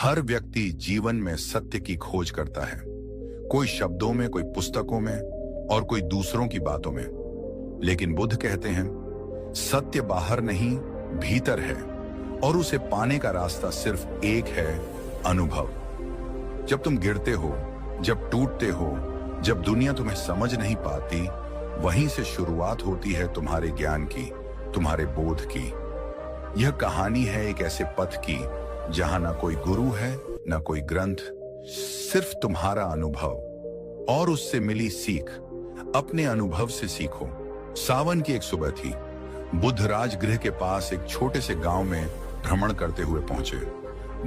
हर व्यक्ति जीवन में सत्य की खोज करता है, कोई शब्दों में, कोई पुस्तकों में और कोई दूसरों की बातों में। लेकिन बुद्ध कहते हैं सत्य बाहर नहीं, भीतर है, और उसे पाने का रास्ता सिर्फ एक है, अनुभव। जब तुम गिरते हो, जब टूटते हो, जब दुनिया तुम्हें समझ नहीं पाती, वहीं से शुरुआत होती है तुम्हारे ज्ञान की, तुम्हारे बोध की। यह कहानी है एक ऐसे पथ की जहां ना कोई गुरु है, ना कोई ग्रंथ, सिर्फ तुम्हारा अनुभव और उससे मिली सीख। अपने अनुभव से सीखो। सावन की एक सुबह थी। बुद्ध राजगृह के पास एक छोटे से गांव में भ्रमण करते हुए पहुंचे।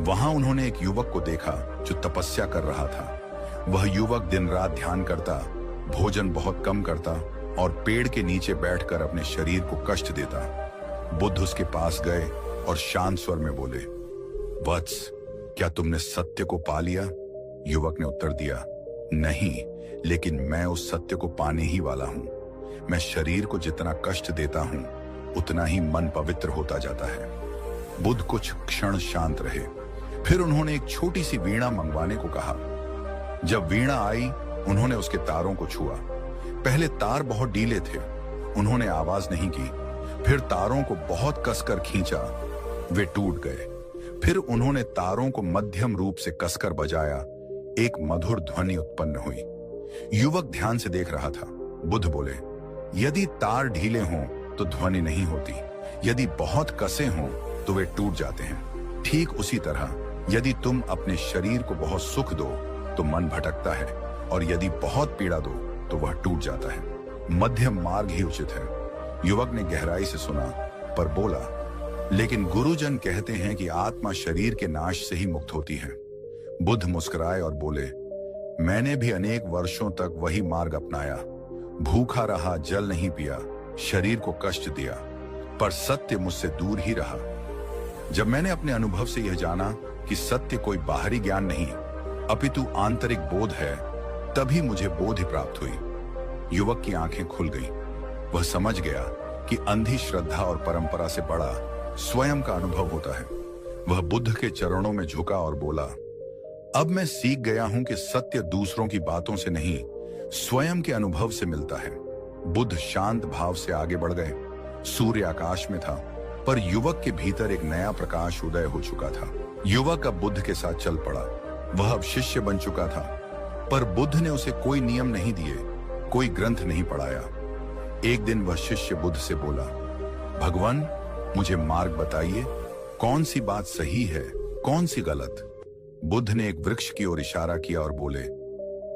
वहां उन्होंने एक युवक को देखा जो तपस्या कर रहा था। वह युवक दिन रात ध्यान करता, भोजन बहुत कम करता और पेड़ के नीचे बैठकर अपने शरीर को कष्ट देता। बुद्ध उसके पास गए और शांत स्वर में बोले, वत्स, क्या तुमने सत्य को पा लिया? युवक ने उत्तर दिया, नहीं, लेकिन मैं उस सत्य को पाने ही वाला हूं। मैं शरीर को जितना कष्ट देता हूं, उतना ही मन पवित्र होता जाता है। बुद्ध कुछ क्षण शांत रहे, फिर उन्होंने एक छोटी सी वीणा मंगवाने को कहा। जब वीणा आई, उन्होंने उसके तारों को छुआ। पहले तार बहुत ढीले थे, उन्होंने आवाज नहीं की। फिर तारों को बहुत कसकर खींचा, वे टूट गए। फिर उन्होंने तारों को मध्यम रूप से कसकर बजाया, एक मधुर ध्वनि उत्पन्न हुई। युवक ध्यान से देख रहा था। बुद्ध बोले, यदि तार ढीले हों तो ध्वनि नहीं होती, यदि बहुत कसे हों तो वे टूट जाते हैं। ठीक उसी तरह यदि तुम अपने शरीर को बहुत सुख दो तो मन भटकता है, और यदि बहुत पीड़ा दो तो वह टूट जाता है। मध्यम मार्ग ही उचित है। युवक ने गहराई से सुना पर बोला, लेकिन गुरुजन कहते हैं कि आत्मा शरीर के नाश से ही मुक्त होती है। बुद्ध मुस्कुराए और बोले, मैंने भी अनेक वर्षों तक वही मार्ग अपनाया। भूखा रहा, जल नहीं पिया, शरीर को कष्ट दिया, पर सत्य मुझसे दूर ही रहा। जब मैंने अपने अनुभव से यह जाना कि सत्य कोई बाहरी ज्ञान नहीं अपितु आंतरिक बोध है, तभी मुझे बोध ही प्राप्त हुई। युवक की आंखें खुल गईं। वह समझ गया कि अंधी श्रद्धा और परंपरा से बड़ा स्वयं का अनुभव होता है। वह बुद्ध के चरणों में झुका और बोला, अब मैं सीख गया हूं कि सत्य दूसरों की बातों से नहीं, स्वयं के अनुभव से मिलता है। बुद्ध शांत भाव से आगे बढ़ गए। सूर्य आकाश में था, पर युवक के भीतर एक नया प्रकाश उदय हो चुका था। युवक अब बुद्ध के साथ चल पड़ा। वह अब शिष्य बन चुका था, पर बुद्ध ने उसे कोई नियम नहीं दिए, कोई ग्रंथ नहीं पढ़ाया। एक दिन वह शिष्य बुद्ध से बोला, भगवान, मुझे मार्ग बताइए, कौन सी बात सही है, कौन सी गलत? बुद्ध ने एक वृक्ष की ओर इशारा किया और बोले,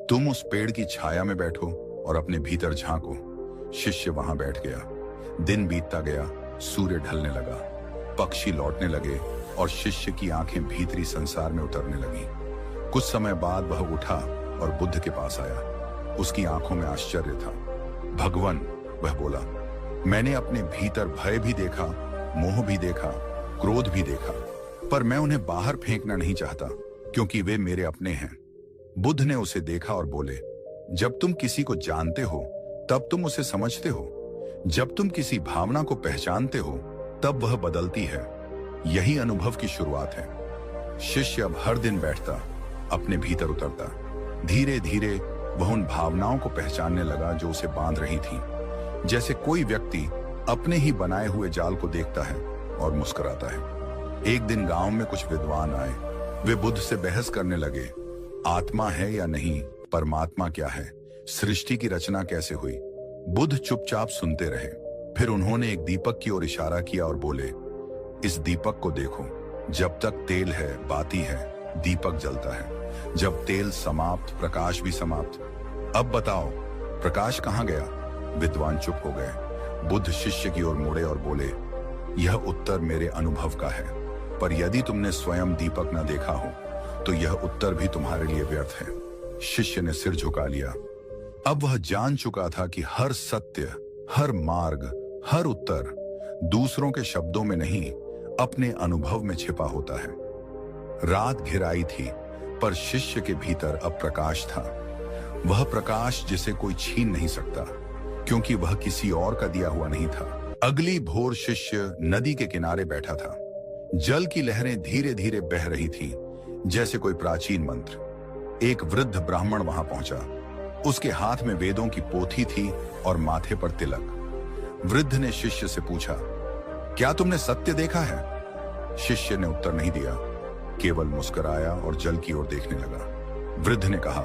तुम उस पेड़ की छाया में बैठो और अपने भीतर झांको। शिष्य वहां बैठ गया। दिन बीतता गया, सूर्य ढलने लगा, पक्षी लौटने लगे और शिष्य की आंखें भीतरी संसार में उतरने लगी। कुछ समय बाद वह उठा और बुद्ध के पास आया। उसकी आंखों में आश्चर्य था। भगवान, वह बोला, मैंने अपने भीतर भय भी देखा, मोह भी देखा, क्रोध भी देखा, पर मैं उन्हें बाहर फेंकना नहीं चाहता, क्योंकि वे मेरे अपने हैं। बुद्ध ने उसे देखा और बोले, जब तुम किसी को जानते हो तब तुम उसे समझते हो। जब तुम किसी भावना को पहचानते हो तब वह बदलती है। यही अनुभव की शुरुआत है। शिष्य अब हर दिन बैठता, अपने भीतर उतरता। धीरे धीरे वह उन भावनाओं को पहचानने लगा जो उसे बांध रही थी। जैसे कोई व्यक्ति अपने ही बनाए हुए जाल को देखता है और मुस्कुराता है। एक दिन गांव में कुछ विद्वान आए। वे बुद्ध से बहस करने लगे, आत्मा है या नहीं, परमात्मा क्या है, सृष्टि की रचना कैसे हुई। बुद्ध चुपचाप सुनते रहे। फिर उन्होंने एक दीपक की ओर इशारा किया और बोले, इस दीपक को देखो, जब तक तेल है, बाती है, दीपक जलता है। जब तेल समाप्त, प्रकाश भी समाप्त। अब बताओ, प्रकाश कहां गया? विद्वान चुप हो गए। बुद्ध शिष्य की ओर मुड़े और बोले, यह उत्तर मेरे अनुभव का है, पर यदि तुमने स्वयं दीपक न देखा हो तो यह उत्तर भी तुम्हारे लिए व्यर्थ है। शिष्य ने सिर झुका लिया। अब वह जान चुका था कि हर सत्य, हर मार्ग, हर उत्तर दूसरों के शब्दों में नहीं, अपने अनुभव में छिपा होता है। रात घिराई थी, पर शिष्य के भीतर अब प्रकाश था। वह प्रकाश जिसे कोई छीन नहीं सकता, क्योंकि वह किसी और का दिया हुआ नहीं था। अगली भोर शिष्य नदी के किनारे बैठा था। जल की लहरें धीरे धीरे बह रही थीं। जैसे कोई प्राचीन मंत्र। एक वृद्ध ब्राह्मण वहां पहुंचा। उसके हाथ में वेदों की पोथी थी और माथे पर तिलक। वृद्ध ने शिष्य से पूछा, क्या तुमने सत्य देखा है? शिष्य ने उत्तर नहीं दिया, केवल मुस्कुराया और जल की ओर देखने लगा। वृद्ध ने कहा,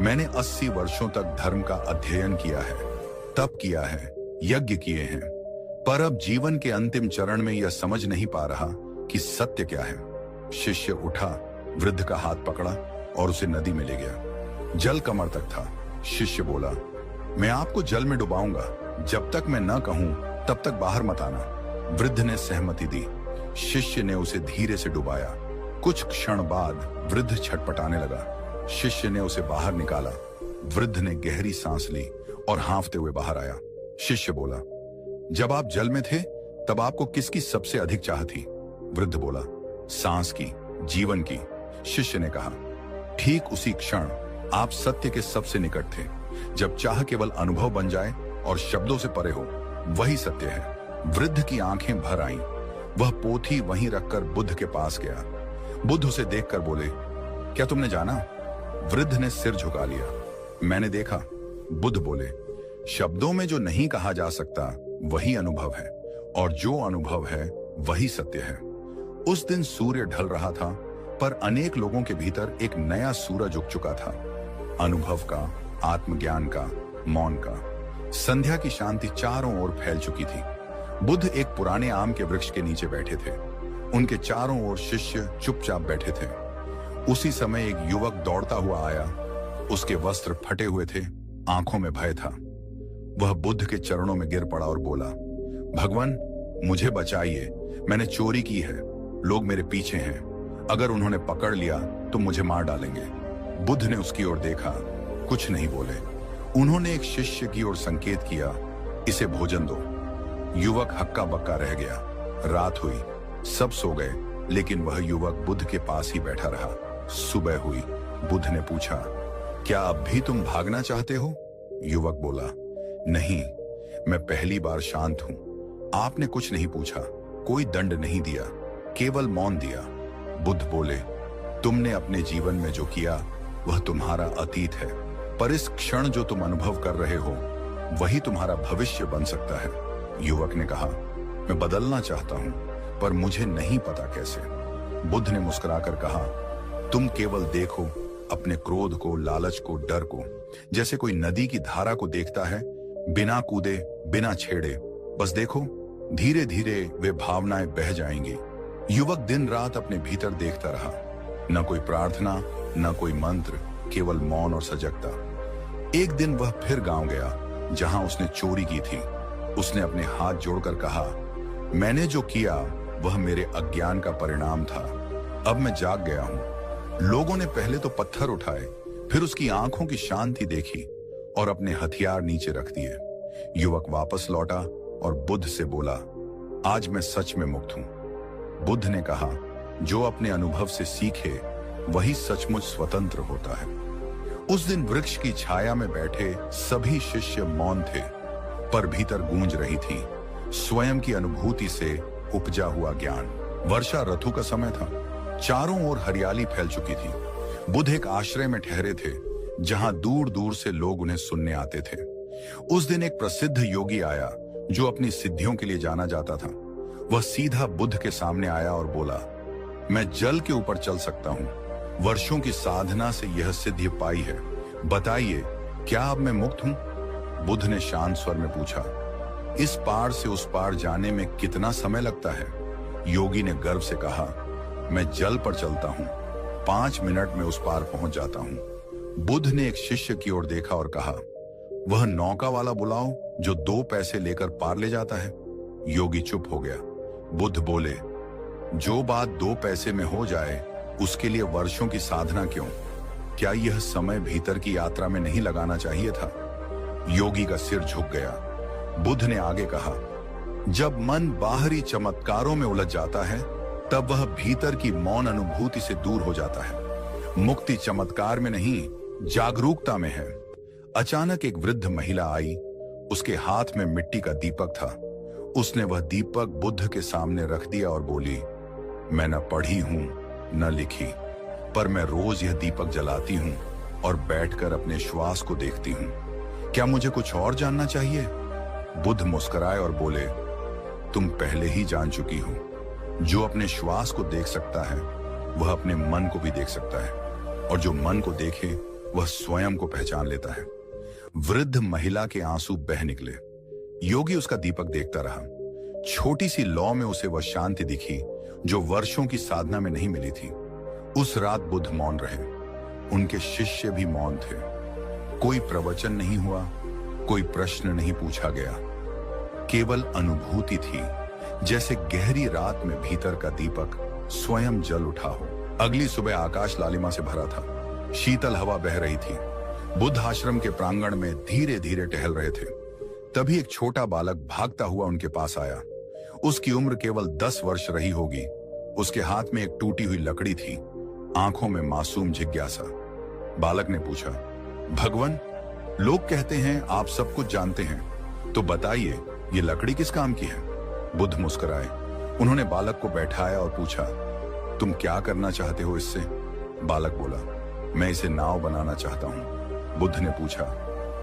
मैंने 80 वर्षों तक धर्म का अध्ययन किया है, तप किया है, यज्ञ किए हैं, पर अब जीवन के अंतिम चरण में यह समझ नहीं पा रहा कि सत्य क्या है। शिष्य उठा, वृद्ध का हाथ पकड़ा और उसे नदी में ले गया। जल कमर तक था। शिष्य बोला, मैं आपको जल में डुबाऊंगा, जब तक मैं न कहूं तब तक बाहर मत आना। वृद्ध ने सहमति दी। शिष्य ने उसे धीरे से डुबाया। कुछ क्षण बाद वृद्ध छटपटाने लगा। शिष्य ने उसे बाहर निकाला। वृद्ध ने गहरी सांस ली और हाँफते हुए बाहर आया। शिष्य बोला, जब आप जल में थे तब आपको किसकी सबसे अधिक चाह थी? वृद्ध बोला, सांस की, जीवन की। शिष्य ने कहा, ठीक उसी क्षण आप सत्य के सबसे निकट थे। जब चाह केवल अनुभव बन जाए और शब्दों से परे हो, वही सत्य है। वृद्ध की आंखें भर आईं। वह पोथी वहीं रखकर बुद्ध के पास गया। बुद्ध उसे देखकर बोले, क्या तुमने जाना? वृद्ध ने सिर झुका लिया। मैंने देखा। बुद्ध बोले, शब्दों में जो नहीं कहा जा सकता वही अनुभव है, और जो अनुभव है वही सत्य है। उस दिन सूर्य ढल रहा था, पर अनेक लोगों के भीतर एक नया सूरज उग चुका था। अनुभव का, आत्मज्ञान का, मौन का। संध्या की शांति चारों ओर फैल चुकी थी। बुद्ध एक पुराने आम के वृक्ष के नीचे बैठे थे। उनके चारों ओर शिष्य चुपचाप बैठे थे। उसी समय एक युवक दौड़ता हुआ आया। उसके वस्त्र फटे हुए थे, आंखों में भय था। वह बुद्ध के चरणों में गिर पड़ा और बोला, भगवान, मुझे बचाइए, मैंने चोरी की है, लोग मेरे पीछे हैं, अगर उन्होंने पकड़ लिया तो मुझे मार डालेंगे। बुद्ध ने उसकी ओर देखा, कुछ नहीं बोले। उन्होंने एक शिष्य की ओर संकेत किया, इसे भोजन दो। युवक हक्का बक्का रह गया। रात हुई, सब सो गए, लेकिन वह युवक बुद्ध के पास ही बैठा रहा। सुबह हुई। बुद्ध ने पूछा, क्या अब भी तुम भागना चाहते हो? युवक बोला, नहीं, मैं पहली बार शांत हूं। आपने कुछ नहीं पूछा, कोई दंड नहीं दिया, केवल मौन दिया। बुद्ध बोले, तुमने अपने जीवन में जो किया वह तुम्हारा अतीत है, पर इस क्षण जो तुम अनुभव कर रहे हो वही तुम्हारा भविष्य बन सकता है। युवक ने कहा, मैं बदलना चाहता हूं, पर मुझे नहीं पता कैसे। बुद्ध ने मुस्कुराकर कहा, तुम केवल देखो अपने क्रोध को, लालच को, डर को, जैसे कोई नदी की धारा को देखता है, बिना कूदे, बिना छेड़े। बस देखो, धीरे धीरे वे भावनाएं बह जाएंगी। युवक दिन रात अपने भीतर देखता रहा। न कोई प्रार्थना, न कोई मंत्र, केवल मौन और सजगता। एक दिन वह फिर गांव गया जहां उसने चोरी की थी। उसने अपने हाथ जोड़कर कहा, मैंने जो किया वह मेरे अज्ञान का परिणाम था। अब मैं जाग गया हूं। लोगों ने पहले तो पत्थर उठाए, फिर उसकी आंखों की शांति देखी और अपने हथियार नीचे रख दिए। युवक वापस लौटा और बुद्ध से बोला, आज मैं सच में मुक्त हूं। बुद्ध ने कहा, जो अपने अनुभव से सीखे वही सचमुच स्वतंत्र होता है। उस दिन वृक्ष की छाया में बैठे सभी शिष्य मौन थे, पर भीतर गूंज रही थी स्वयं की अनुभूति से उपजा हुआ ज्ञान। वर्षा ऋतु का समय था। चारों ओर हरियाली फैल चुकी थी। बुद्ध एक आश्रय में ठहरे थे जहां दूर दूर से लोग उन्हें सुनने आते थे। उस दिन एक प्रसिद्ध योगी आया जो अपनी सिद्धियों के लिए जाना जाता था। वह सीधा बुद्ध के सामने आया और बोला, मैं जल के ऊपर चल सकता हूं। वर्षों की साधना से यह सिद्धि पाई है। बताइए, क्या अब मैं मुक्त हूं? बुद्ध ने शांत स्वर में पूछा, इस पार से उस पार जाने में कितना समय लगता है? योगी ने गर्व से कहा, मैं जल पर चलता हूं, 5 मिनट में उस पार पहुंच जाता हूं। बुद्ध ने एक शिष्य की ओर देखा और कहा, वह नौका वाला बुलाओ जो 2 पैसे लेकर पार ले जाता है। योगी चुप हो गया। बुद्ध बोले, जो बात 2 पैसे में हो जाए उसके लिए वर्षों की साधना क्यों? क्या यह समय भीतर की यात्रा में नहीं लगाना चाहिए था? योगी का सिर झुक गया। बुद्ध ने आगे कहा, जब मन बाहरी चमत्कारों में उलझ जाता है तब वह भीतर की मौन अनुभूति से दूर हो जाता है। मुक्ति चमत्कार में नहीं, जागरूकता में है। अचानक एक वृद्ध महिला आई। उसके हाथ में मिट्टी का दीपक था। उसने वह दीपक बुद्ध के सामने रख दिया और बोली, मैं न पढ़ी हूं न लिखी, पर मैं रोज यह दीपक जलाती हूँ और बैठकर अपने श्वास को देखती हूँ। क्या मुझे कुछ और जानना चाहिए? बुद्ध मुस्कुराए और बोले, तुम पहले ही जान चुकी हो। जो अपने श्वास को देख सकता है वह अपने मन को भी देख सकता है, और जो मन को देखे वह स्वयं को पहचान लेता है। वृद्ध महिला के आंसू बह निकले। योगी उसका दीपक देखता रहा। छोटी सी लौ में उसे वह शांति दिखी जो वर्षों की साधना में नहीं मिली थी। उस रात बुद्ध मौन रहे। उनके शिष्य भी मौन थे। कोई प्रवचन नहीं हुआ, कोई प्रश्न नहीं पूछा गया। केवल अनुभूति थी, जैसे गहरी रात में भीतर का दीपक स्वयं जल उठा हो। अगली सुबह आकाश लालिमा से भरा था। शीतल हवा बह रही थी। बुद्ध आश्रम के प्रांगण में धीरे धीरे टहल रहे थे। तभी एक छोटा बालक भागता हुआ उनके पास आया। उसकी उम्र केवल 10 वर्ष रही होगी। उसके हाथ में एक टूटी हुई लकड़ी थी, आंखों में मासूम जिज्ञासा। बालक ने पूछा, भगवान, लोग कहते हैं आप सब कुछ जानते हैं, तो बताइए ये लकड़ी किस काम की है? बुद्ध मुस्कुराए। उन्होंने बालक को बैठाया और पूछा, तुम क्या करना चाहते हो इससे? बालक बोला, मैं इसे नाव बनाना चाहता हूं। बुद्ध ने पूछा,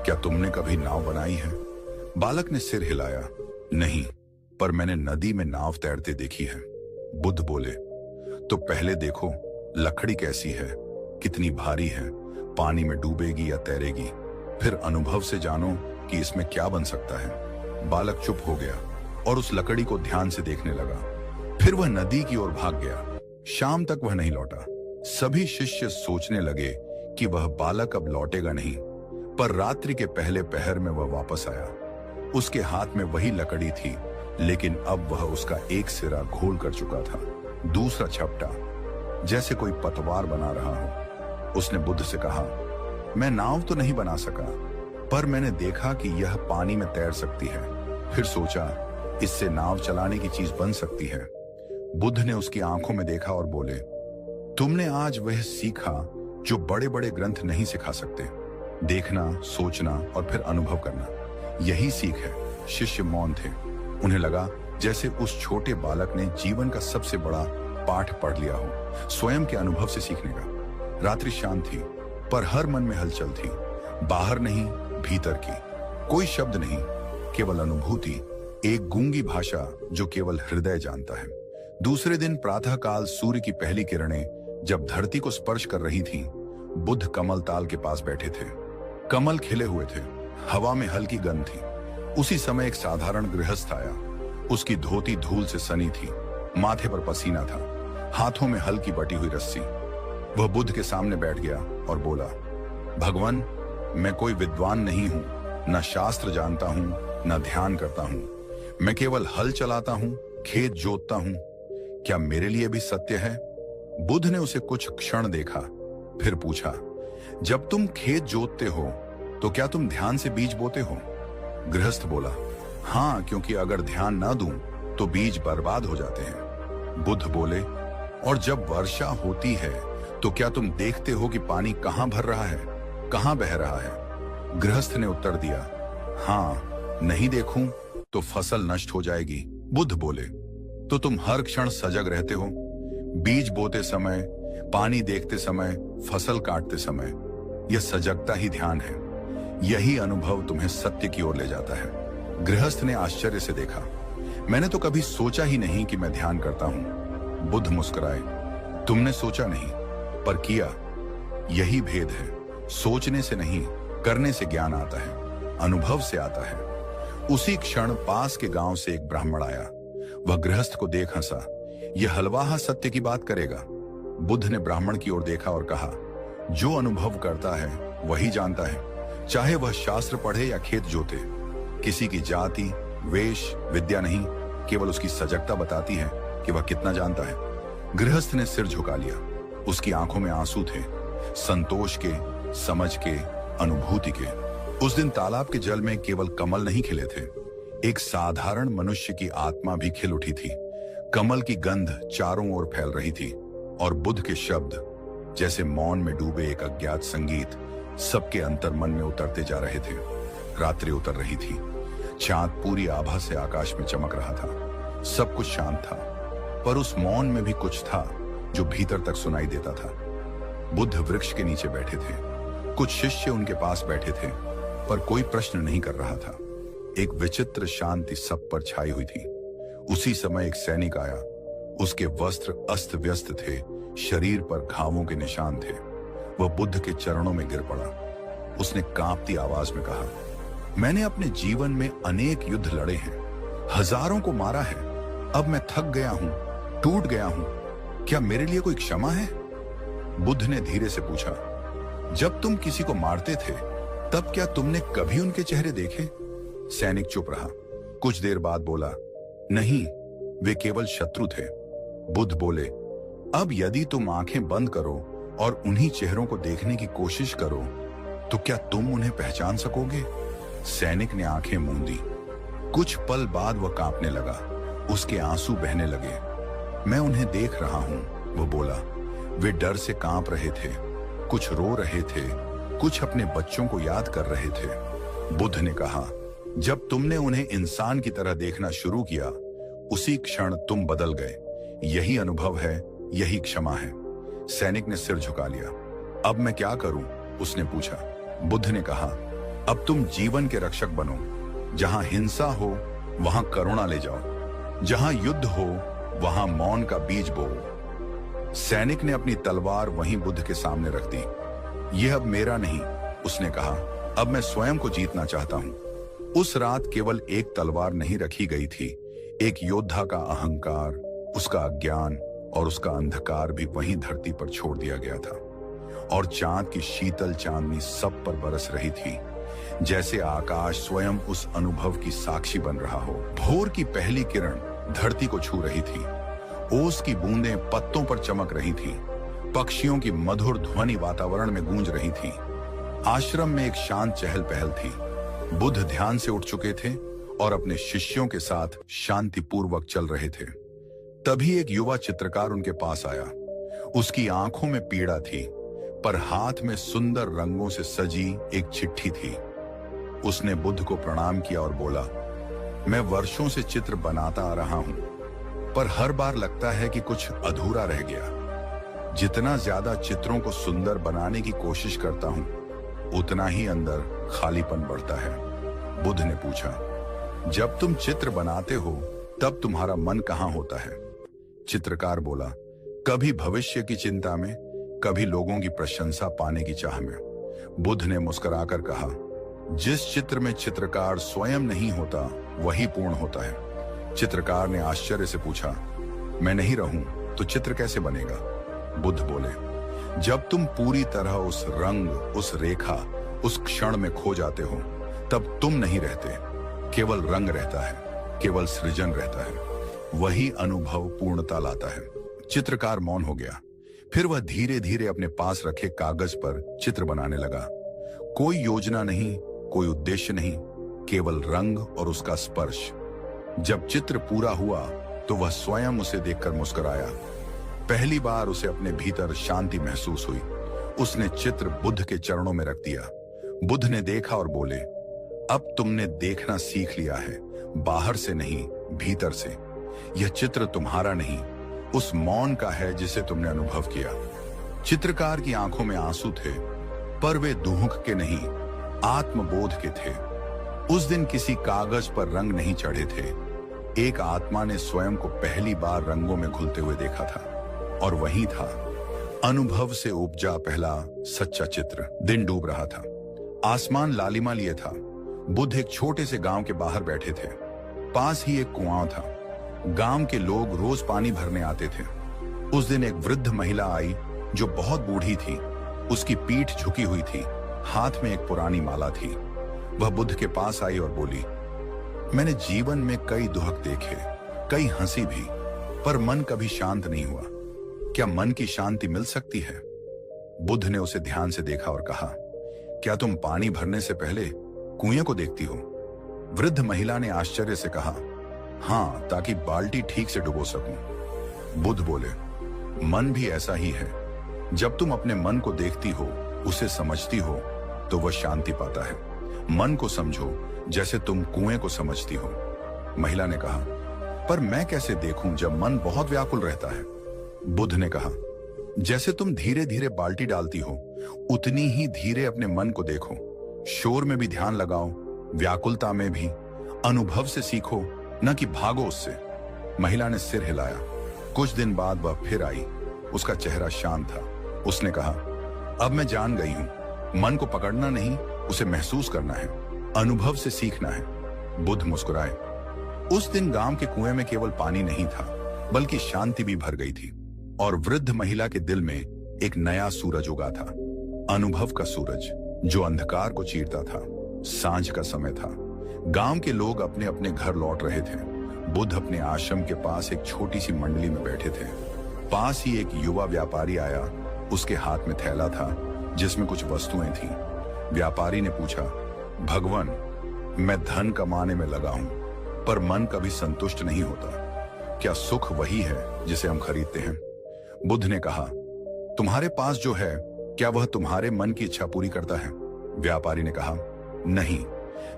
क्या तुमने कभी नाव बनाई है? बालक ने सिर हिलाया, नहीं, पर मैंने नदी में नाव तैरते देखी है। बुद्ध बोले, तो पहले देखो लकड़ी कैसी है, कितनी भारी है, पानी में डूबेगी या तैरेगी, फिर अनुभव से जानो कि इसमें क्या बन सकता है। बालक चुप हो गया और उस लकड़ी को ध्यान से देखने लगा। फिर वह नदी की ओर भाग गया। शाम तक वह नहीं लौटा। सभी शिष्य सोचने लगे कि वह बालक अब लौटेगा नहीं, पर रात्रि के पहले पहर में वह वापस आया। उसके हाथ में वही लकड़ी थी, लेकिन अब वह उसका एक सिरा घोल कर चुका था, दूसरा छपटा, जैसे कोई पतवार बना रहा हो। उसने बुद्ध से कहा, मैं नाव तो नहीं बना सका, पर मैंने देखा कि यह पानी में तैर सकती है। फिर सोचा इससे नाव चलाने की चीज बन सकती है। बुद्ध ने उसकी आंखों में देखा और बोले, तुमने आज वह सीखा जो बड़े बड़े ग्रंथ नहीं सिखा सकते, देखना, सोचना और फिर अनुभव करना। यही सीख है। शिष्य मौन थे। उन्हें लगा जैसे उस छोटे बालक ने जीवन का सबसे बड़ा पाठ पढ़ लिया हो, स्वयं के अनुभव से सीखने का। रात्रि शांत थी, पर हर मन में हलचल थी, बाहर नहीं, भीतर की। कोई शब्द नहीं, केवल अनुभूति, एक गूंगी भाषा जो केवल हृदय जानता है। दूसरे दिन प्रातःकाल सूर्य की पहली किरणें जब धरती को स्पर्श कर रही थीं, बुद्ध कमल ताल के पास बैठे थे। कमल खिले हुए थे, हवा में हल्की गंध थी। उसी समय एक साधारण गृहस्थ आया। उसकी धोती धूल से सनी थी, माथे पर पसीना था, हाथों में हल्की बटी हुई रस्सी। वह बुद्ध के सामने बैठ गया और बोला, भगवान, मैं कोई विद्वान नहीं हूं, न शास्त्र जानता हूं, न ध्यान करता हूं। मैं केवल हल चलाता हूं, खेत जोतता हूं। क्या मेरे लिए भी सत्य है? बुद्ध ने उसे कुछ क्षण देखा, फिर पूछा, जब तुम खेत जोतते हो तो क्या तुम ध्यान से बीज बोते हो? गृहस्थ बोला, हाँ, क्योंकि अगर ध्यान ना दूं तो बीज बर्बाद हो जाते हैं। बुद्ध बोले, और जब वर्षा होती है तो क्या तुम देखते हो कि पानी कहां भर रहा है, कहां बह रहा है? गृहस्थ ने उत्तर दिया, हाँ, नहीं देखूं तो फसल नष्ट हो जाएगी। बुद्ध बोले, तो तुम हर क्षण सजग रहते हो, बीज बोते समय, पानी देखते समय, फसल काटते समय। यह सजगता ही ध्यान है। यही अनुभव तुम्हें सत्य की ओर ले जाता है। गृहस्थ ने आश्चर्य से देखा, मैंने तो कभी सोचा ही नहीं कि मैं ध्यान करता हूं। बुद्ध मुस्कुराए, तुमने सोचा नहीं, पर किया। यही भेद है। सोचने से नहीं, करने से ज्ञान आता है, अनुभव से आता है। उसी क्षण पास के गांव से एक ब्राह्मण आया। वह गृहस्थ को देख हंसा, यह हलवाहा सत्य की बात करेगा। बुद्ध ने ब्राह्मण की ओर देखा और कहा, जो अनुभव करता है वही जानता है, चाहे वह शास्त्र पढ़े या खेत जोते। किसी की जाति, वेश, विद्या नहीं, केवल उसकी सजगता बताती है कि वह कितना जानता है। गृहस्थ ने सिर झुका लिया। उसकी आंखों में आंसू थे, संतोष के, समझ के, अनुभूति के। उस दिन तालाब के जल में केवल कमल नहीं खिले थे, एक साधारण मनुष्य की आत्मा भी खिल उठी थी। कमल की गंध चारों ओर फैल रही थी, और बुद्ध के शब्द जैसे मौन में डूबे एक अज्ञात संगीत सबके अंतर मन में उतरते जा रहे थे। रात्रि उतर रही थी। चांद पूरी आभा से आकाश में चमक रहा था। सब कुछ शांत था, पर उस मौन में भी कुछ था जो भीतर तक सुनाई देता था। बुद्ध वृक्ष के नीचे बैठे थे। कुछ शिष्य उनके पास बैठे थे, पर कोई प्रश्न नहीं कर रहा था। एक विचित्र शांति सब पर छाई हुई थी। उसी समय एक सैनिक आया। उसके वस्त्र अस्त व्यस्त थे, शरीर पर घावों के निशान थे। वह बुद्ध के चरणों में गिर पड़ा। उसने कांपती आवाज में कहा, मैंने अपने जीवन में अनेक युद्ध लड़े हैं, हजारों को मारा है। अब मैं थक गया हूं, टूट गया हूं। क्या मेरे लिए कोई क्षमा है? बुद्ध ने धीरे से पूछा, जब तुम किसी को मारते थे तब क्या तुमने कभी उनके चेहरे देखे? सैनिक चुप रहा। कुछ देर बाद बोला, नहीं, वे केवल शत्रु थे। बुद्ध बोले, अब यदि तुम आंखें बंद करो और उन्हीं चेहरों को देखने की कोशिश करो तो क्या तुम उन्हें पहचान सकोगे? सैनिक ने आंखें मूंदी। कुछ पल बाद वह कांपने लगा। उसके आंसू बहने लगे। मैं उन्हें देख रहा हूं, वो बोला। वे डर से कांप रहे थे, कुछ रो रहे थे, कुछ अपने बच्चों को याद कर रहे थे। बुद्ध ने कहा, जब तुमने उन्हें इंसान की तरह देखना शुरू किया, उसी क्षण तुम बदल गए। यही अनुभव है, यही क्षमा है। सैनिक ने सिर झुका लिया। अब मैं क्या करूं? उसने पूछा। बुद्ध ने कहा, अब तुम जीवन के रक्षक बनो। जहां हिंसा हो वहां करुणा ले जाओ, जहां युद्ध हो वहां मौन का बीज बोओ। सैनिक ने अपनी तलवार वहीं बुद्ध के सामने रख दी। यह अब मेरा नहीं, उसने कहा, अब मैं स्वयं को जीतना चाहता हूं। उस रात केवल एक तलवार नहीं रखी गई थी, एक योद्धा का अहंकार, उसका अज्ञान और उसका अंधकार भी वहीं धरती पर छोड़ दिया गया था। और चांद की शीतल चांदनी सब पर बरस रही थी, जैसे आकाश स्वयं उस अनुभव की साक्षी बन रहा हो। भोर की पहली किरण धरती को छू रही थी। ओस की बूंदें पत्तों पर चमक रही थी। पक्षियों की मधुर ध्वनि वातावरण में गूंज रही थी। आश्रम में एक शांत चहल पहल थी। बुद्ध ध्यान से उठ चुके थे और अपने शिष्यों के साथ शांतिपूर्वक चल रहे थे। तभी एक युवा चित्रकार उनके पास आया। उसकी आंखों में पीड़ा थी, पर हाथ में सुंदर रंगों से सजी एक चिट्ठी थी। उसने बुद्ध को प्रणाम किया और बोला, मैं वर्षों से चित्र बनाता आ रहा हूं, पर हर बार लगता है कि कुछ अधूरा रह गया। जितना ज्यादा चित्रों को सुंदर बनाने की कोशिश करता हूं, उतना ही अंदर खालीपन बढ़ता है। बुद्ध ने पूछा, जब तुम चित्र बनाते हो तब तुम्हारा मन कहां होता है? चित्रकार बोला, कभी भविष्य की चिंता में, कभी लोगों की प्रशंसा पाने की चाह में। बुद्ध ने मुस्कुराकर कहा, जिस चित्र में चित्रकार स्वयं नहीं होता वही पूर्ण होता है। चित्रकार ने आश्चर्य से पूछा, मैं नहीं रहूं तो चित्र कैसे बनेगा? बुद्ध बोले, जब तुम पूरी तरह उस रंग, उस रेखा, उस क्षण में खो जाते हो, तब तुम नहीं रहते, केवल रंग रहता है, केवल सृजन रहता है। वही अनुभव पूर्णता लाता है। चित्रकार मौन हो गया। फिर वह धीरे धीरे अपने पास रखे कागज पर चित्र बनाने लगा। कोई योजना नहीं, कोई उद्देश्य नहीं, केवल रंग और उसका स्पर्श। जब चित्र पूरा हुआ तो वह स्वयं उसे देखकर मुस्कुराया। पहली बार उसे अपने भीतर शांति महसूस हुई। उसने चित्र बुद्ध के चरणों में रख दिया। बुद्ध ने देखा और बोले, अब तुमने देखना सीख लिया है, बाहर से नहीं, भीतर से। यह चित्र तुम्हारा नहीं, उस मौन का है जिसे तुमने अनुभव किया। चित्रकार की आंखों में आंसू थे, पर वे दुख के नहीं, आत्मबोध के थे। उस दिन किसी कागज पर रंग नहीं चढ़े थे। एक आत्मा ने स्वयं को पहली बार रंगों में घुलते हुए देखा था, और वही था अनुभव से उपजा पहला सच्चा चित्र। दिन डूब रहा था, आसमान लालिमा लिए था। बुद्ध एक छोटे से गांव के बाहर बैठे थे। पास ही एक कुआं था। गांव के लोग रोज पानी भरने आते थे। उस दिन एक वृद्ध महिला आई जो बहुत बूढ़ी थी। उसकी पीठ झुकी हुई थी, हाथ में एक पुरानी माला थी। वह बुद्ध के पास आई और बोली, मैंने जीवन में कई दुख देखे, कई हंसी भी, पर मन कभी शांत नहीं हुआ। क्या मन की शांति मिल सकती है? बुद्ध ने उसे ध्यान से देखा और कहा, क्या तुम पानी भरने से पहले कुएं को देखती हो? वृद्ध महिला ने आश्चर्य से कहा, हाँ, ताकि बाल्टी ठीक से डुबो सकूं। बुद्ध बोले, मन भी ऐसा ही है। जब तुम अपने मन को देखती हो, उसे समझती हो, तो वह शांति पाता है। मन को समझो जैसे तुम कुएं को समझती हो। महिला ने कहा, पर मैं कैसे देखूं जब मन बहुत व्याकुल रहता है? बुद्ध ने कहा, जैसे तुम धीरे धीरे बाल्टी डालती हो, उतनी ही धीरे अपने मन को देखो। शोर में भी ध्यान लगाओ, व्याकुलता में भी। अनुभव से सीखो, न कि भागो उससे। महिला ने सिर हिलाया। कुछ दिन बाद वह फिर आई। उसका चेहरा शांत था। उसने कहा, अब मैं जान गई हूं, मन को पकड़ना नहीं, उसे महसूस करना है, अनुभव से सीखना है। बुद्ध मुस्कुराए। उस दिन गांव के कुएं में केवल पानी नहीं था, बल्कि शांति भी भर गई थी। और वृद्ध महिला के दिल में एक नया सूरज उगा था, अनुभव का सूरज, जो अंधकार को चीरता था। सांझ का समय था। गांव के लोग अपने अपने घर लौट रहे थे। बुद्ध अपने आश्रम के पास एक छोटी सी मंडली में बैठे थे। पास ही एक युवा व्यापारी आया। उसके हाथ में थैला था, जिसमें कुछ वस्तुएं थीं। व्यापारी ने पूछा, भगवान, मैं धन कमाने में लगा हूं, पर मन कभी संतुष्ट नहीं होता। क्या सुख वही है जिसे हम खरीदते हैं? बुद्ध ने कहा, तुम्हारे पास जो है, क्या वह तुम्हारे मन की इच्छा पूरी करता है? व्यापारी ने कहा, नहीं,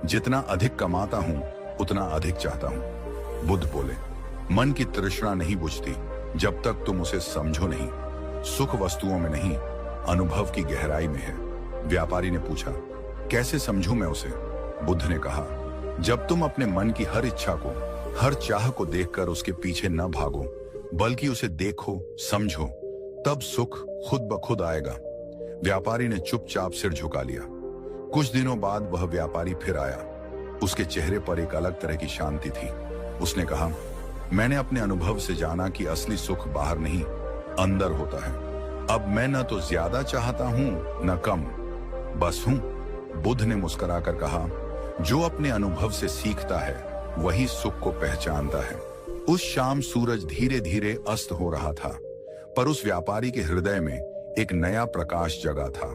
जितना अधिक कमाता हूं, उतना अधिक चाहता हूं। बुद्ध बोले, मन की तृष्णा नहीं बुझती जब तक तुम उसे समझो नहीं। सुख वस्तुओं में नहीं, अनुभव की गहराई में है। व्यापारी ने पूछा, कैसे समझूं मैं उसे? बुद्ध ने कहा, जब तुम अपने मन की हर इच्छा को, हर चाह को देखकर उसके पीछे न भागो, बल्कि उसे देखो, समझो, तब सुख खुद ब खुद आएगा। व्यापारी ने चुपचाप सिर झुका लिया। कुछ दिनों बाद वह व्यापारी फिर आया। उसके चेहरे पर एक अलग तरह की शांति थी। उसने कहा, मैंने अपने अनुभव से जाना कि असली सुख बाहर नहीं, अंदर होता है। अब मैं न तो ज्यादा चाहता हूं, न कम, बस हूं। बुद्ध ने मुस्कुराकर कहा, जो अपने अनुभव से सीखता है, वही सुख को पहचानता है। उस शाम सूरज धीरे धीरे अस्त हो रहा था, पर उस व्यापारी के हृदय में एक नया प्रकाश जगा था।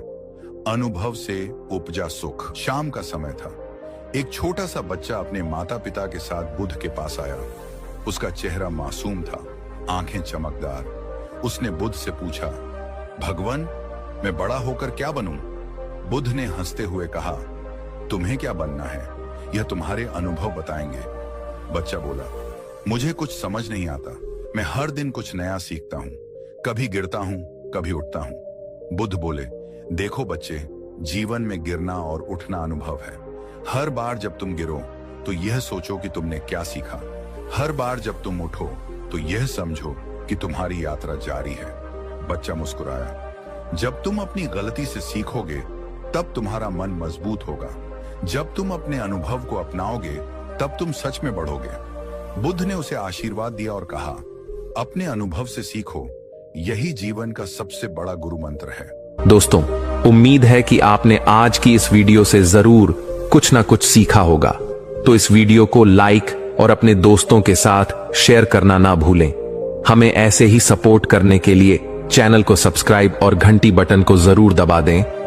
अनुभव से उपजा सुख। शाम का समय था। एक छोटा सा बच्चा अपने माता पिता के साथ बुद्ध के पास आया। उसका चेहरा मासूम था, आंखें चमकदार। उसने बुद्ध से पूछा, भगवान, मैं बड़ा होकर क्या बनूं? बुद्ध ने हंसते हुए कहा, तुम्हें क्या बनना है, यह तुम्हारे अनुभव बताएंगे। बच्चा बोला, मुझे कुछ समझ नहीं आता, मैं हर दिन कुछ नया सीखता हूं, कभी गिरता हूं, कभी उठता हूं। बुद्ध बोले, देखो बच्चे, जीवन में गिरना और उठना अनुभव है। हर बार जब तुम गिरो तो यह सोचो कि तुमने क्या सीखा। हर बार जब तुम उठो तो यह समझो कि तुम्हारी यात्रा जारी है। बच्चा मुस्कुराया। जब तुम अपनी गलती से सीखोगे, तब तुम्हारा मन मजबूत होगा। जब तुम अपने अनुभव को अपनाओगे, तब तुम सच में बढ़ोगे। बुद्ध ने उसे आशीर्वाद दिया और कहा, अपने अनुभव से सीखो, यही जीवन का सबसे बड़ा गुरु मंत्र है। दोस्तों, उम्मीद है कि आपने आज की इस वीडियो से जरूर कुछ ना कुछ सीखा होगा। तो इस वीडियो को लाइक और अपने दोस्तों के साथ शेयर करना ना भूलें। हमें ऐसे ही सपोर्ट करने के लिए चैनल को सब्सक्राइब और घंटी बटन को जरूर दबा दें